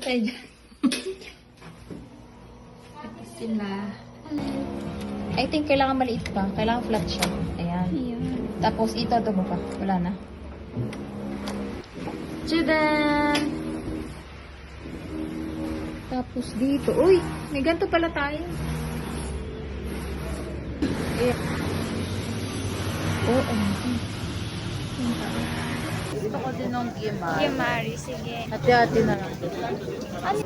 kayo dyan. Ito sila. I think kailangan maliit pa. Kailangan flat siya. Ayan. Tapos ito, ito mo pa. Wala na. Tchadan! Tapos dito. Uy! May ganito pala tayo. Oo. Gusto ko din ng gimari. Yamari, sige. Hati-hati na lang. Ano?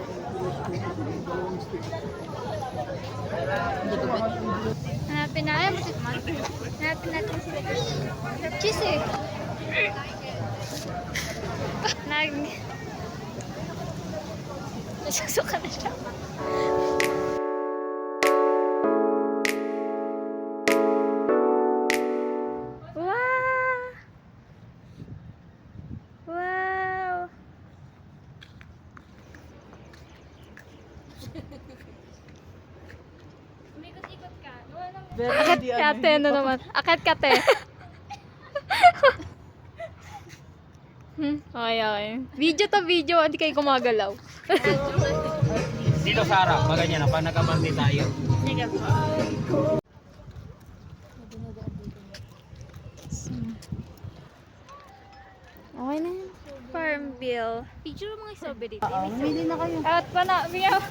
Hanapin natin. Hanapin natin sila. Cheese eh. Nasusuka na siya. Wow! Wow! Umikot-ikot ka. Akit kate, ano naman? Akit kate. Okay, okay. Video to video, hindi kayo gumagalaw. Dito Sarah, maganyan na, pag nagkabandi tayo. Sige po. Okay na yan. Farm bill. Picture mo mga strawberry. Hindi na kayo. At pa na, bigyan.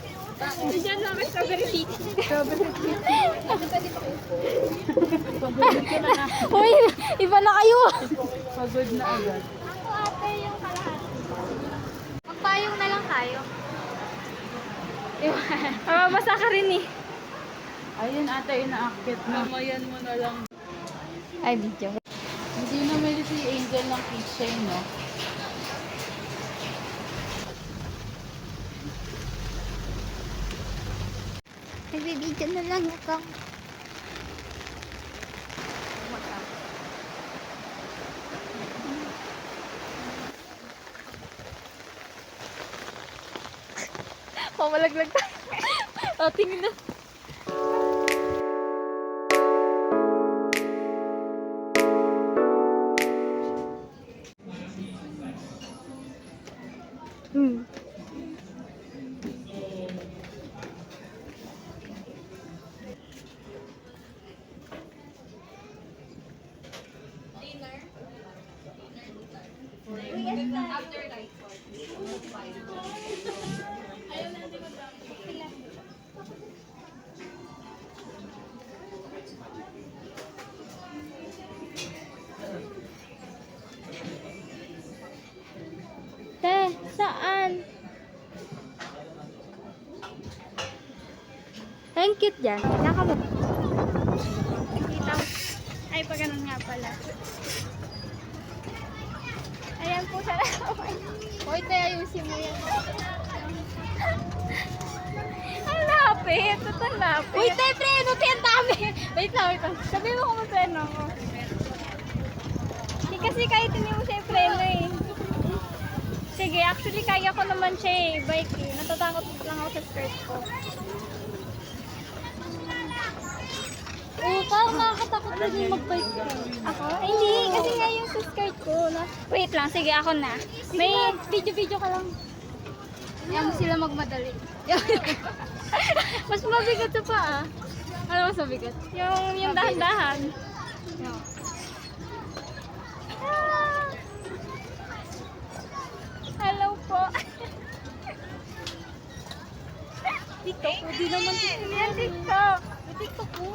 Bigyan lang ang strawberry. Uy, iba na kayo. Pagod na agad. Ako ate yung kalahati. Magpayong na lang tayo. Mabasa ka rin eh. Ayun ata yung naakit na. Mamayan mo na lang. Ay, video. Hindi na may si Angel ng kitchen, no? Nagbibideo na lang ako. Pamalaglag tayo. O, tingin na. Te, saan? Ang cute dyan. Nakamo. Kita mo. Ay, pa ganun nga pala. Ayan po siya. Hoy, te, ayusin mo yan. Ang lapit. Ito ang lapit. Uy, te, preno. Te, ang dami. Wait lang, wait lang. Sabi mo kung preno ko. Hindi kasi kahit hindi mo siya preno eh. Sige, actually kaya ko naman siya eh. Bike eh. Natatakot lang ako sa skirt ko. Oo, parang nakakatakot na din mag-bike ko. Ako? Ay, hindi. Kasi nga yung sa skirt ko. Na... Wait lang. Sige, ako na. May video-video ka lang. Ayaw mo sila magmadali. Mas mabigat ito pa ah. Ano mas mabigat? Yung dahan-dahan. Ah! Hello po. TikTok? Hindi naman TikTok. TikTok. TikTok po.